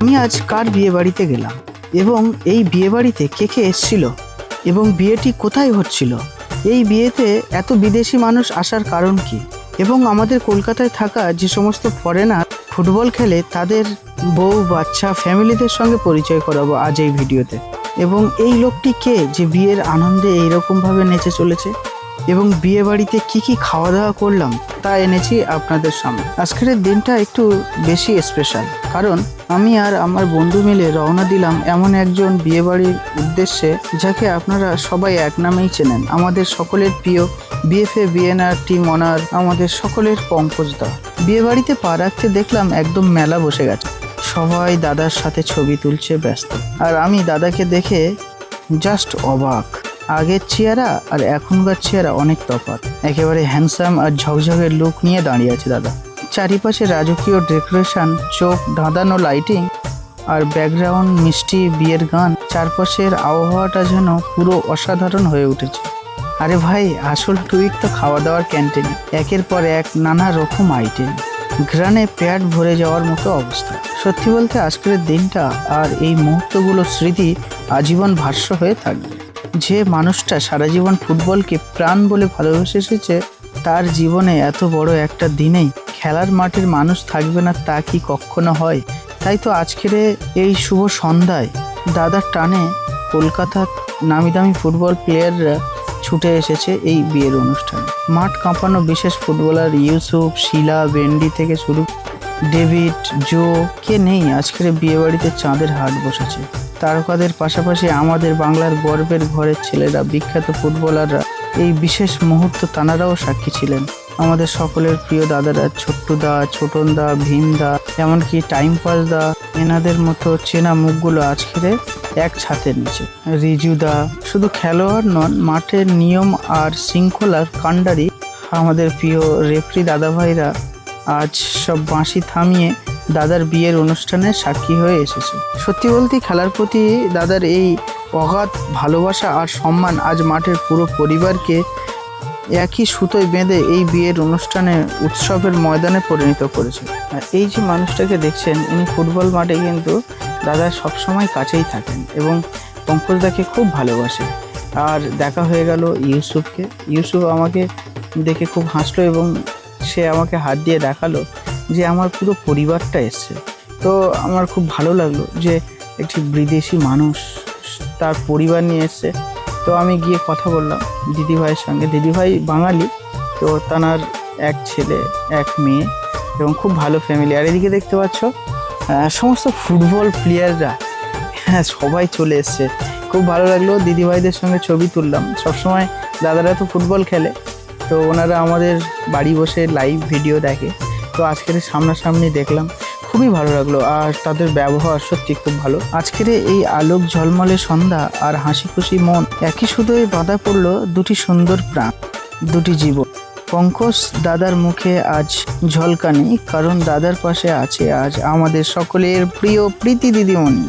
আমি আজ কার বিয়ে বাড়িতে গেলাম এবং এই বিয়ে বাড়িতে কে কে এসেছিল এবং বিয়েটি কোথায় হচ্ছিল, এই বিয়েতে এত বিদেশি মানুষ আসার কারণ কি, এবং আমাদের কলকাতায় থাকা যে সমস্ত ফরেনার ফুটবল খেলে তাদের বউ বাচ্চা ফ্যামিলিদের সঙ্গে পরিচয় করাবো আজ এই ভিডিওতে। এবং এই লোকটি কে যে বিয়ের আনন্দে এইরকমভাবে নেচে চলেছে এবং বিয়ে বাড়িতে কী কী খাওয়া দাওয়া করলাম তা এনেছি আপনাদের সামনে। আজকের দিনটা একটু বেশি স্পেশাল, কারণ আমি আর আমার বন্ধু মিলে রওনা দিলাম এমন একজন বিয়ে বাড়ির উদ্দেশ্যে যাকে আপনারা সবাই এক নামেই চেনেন, আমাদের সকলের প্রিয় বিএফএ বিএনআর টিম অনার আমাদের সকলের পঙ্কজ দা। বিয়ে বাড়িতে পা রাখতে দেখলাম একদম মেলা বসে গেছে, সবাই দাদার সাথে ছবি তুলছে ব্যস্ত, আর আমি দাদাকে দেখে জাস্ট অবাক। আগের চেহারা আর এখনকার চেহারা অনেক তফাৎ, একেবারে হ্যান্ডসাম আর ঝকঝকের লুক নিয়ে দাঁড়িয়ে আছে দাদা। চারিপাশে রাজকীয় ডেকোরেশন, চোখ ধাঁধানো লাইটিং আর ব্যাকগ্রাউন্ড মিষ্টি বিয়ের গান, চারপাশের আবহাওয়াটা যেন পুরো অসাধারণ হয়ে উঠেছে। আরে ভাই, আসল টুইট তো খাওয়া দাওয়ার ক্যান্টিনে, একের পর এক নানা রকম আইটেম, ঘ্রাণে পেট ভরে যাওয়ার মতো অবস্থা। সত্যি বলতে আজকের দিনটা আর এই মুহূর্তগুলো স্মৃতি আজীবন ভাষ্য হয়ে থাকবে। যে মানুষটা সারা জীবন ফুটবলকে প্রাণ বলে ভালোবেসে এসেছে, তার জীবনে এত বড় একটা দিনেই খেলার মাঠের মানুষ থাকবে না তা কি কখনো হয়? তাই তো আজকের এই শুভ সন্ধ্যায় দাদার টানে কলকাতার নামি দামি ফুটবল প্লেয়াররা ছুটে এসেছে এই বিয়ের অনুষ্ঠানে। মাঠ কাঁপানো বিশেষ ফুটবলার ইউসুফ, শিলা, বেন্ডি থেকে শুরু ডেভিড, জো, কে নেই আজকের বিয়ে বাড়িতে চাঁদের হাট বসেছে। তারকাদের পাশাপাশি আমাদের বাংলার গর্বের ঘরের ছেলেরা, বিখ্যাত ফুটবলাররা এই বিশেষ মুহূর্ত তানারাও সাক্ষী ছিলেন। আমাদের সকলের প্রিয় দাদারা, ছোট্টুদা, ছোটনদা, ভীমদা, এমনকি টাইম পাস দা, এনাদের মতো চেনা মুখগুলো আজকের এক ছাতের নিচে। রিজুদা শুধু খেলোয়াড় নন, মাঠের নিয়ম আর শৃঙ্খলার কাণ্ডারি। আমাদের প্রিয় রেফরি দাদাভাইরা আজ সব বাঁশি থামিয়ে দাদার বিয়ের অনুষ্ঠানে সাক্ষী হয়ে এসেছে। সত্যি বলতে খেলার প্রতি দাদার এই অগাধ ভালোবাসা আর সম্মান আজ মাঠের পুরো পরিবারকে একই সুতোয় বেঁধে এই বিয়ের অনুষ্ঠানে উৎসবের ময়দানে পরিণত করেছে। আর এই যে মানুষটাকে দেখছেন, ইনি ফুটবল মাঠে কিন্তু দাদা সবসময় কাছেই থাকেন এবং পঙ্কজদাকে খুব ভালোবাসে। আর দেখা হয়ে গেল ইউসুফকে। ইউসুফ আমাকে দেখে খুব হাসলো এবং সে আমাকে হাত দিয়ে দেখালো যে আমার পুরো পরিবারটা এসছে। তো আমার খুব ভালো লাগলো যে একটি বিদেশি মানুষ তার পরিবার নিয়ে এসছে। তো আমি গিয়ে কথা বললাম দিদিভাইয়ের সঙ্গে। দিদিভাই বাঙালি, তো তার এক ছেলে এক মেয়ে এবং খুব ভালো ফ্যামিলি। আর এদিকে দেখতে পাচ্ছ সমস্ত ফুটবল প্লেয়াররা সবাই চলে এসছে, খুব ভালো লাগলো। দিদিভাইদের সঙ্গে ছবি তুললাম। সবসময় দাদারা তো ফুটবল খেলে, তো ওনারা আমাদের বাড়ি বসে লাইভ ভিডিও দেখে, তো আজকের সামনাসামনি দেখলাম, খুবই ভালো লাগলো। আর তাদের ব্যবহার সত্যি খুব ভালো। আজকের এই আলোক ঝলমলে সন্ধ্যা আর হাসি খুশি মন একই শুধুই বাঁধা পড়লো দুটি সুন্দর প্রাণ, দুটি জীবন। পঙ্কজ দাদার মুখে আজ ঝলকানি, কারণ দাদার পাশে আছে আজ আমাদের সকলের প্রিয় প্রীতি দিদিমণি।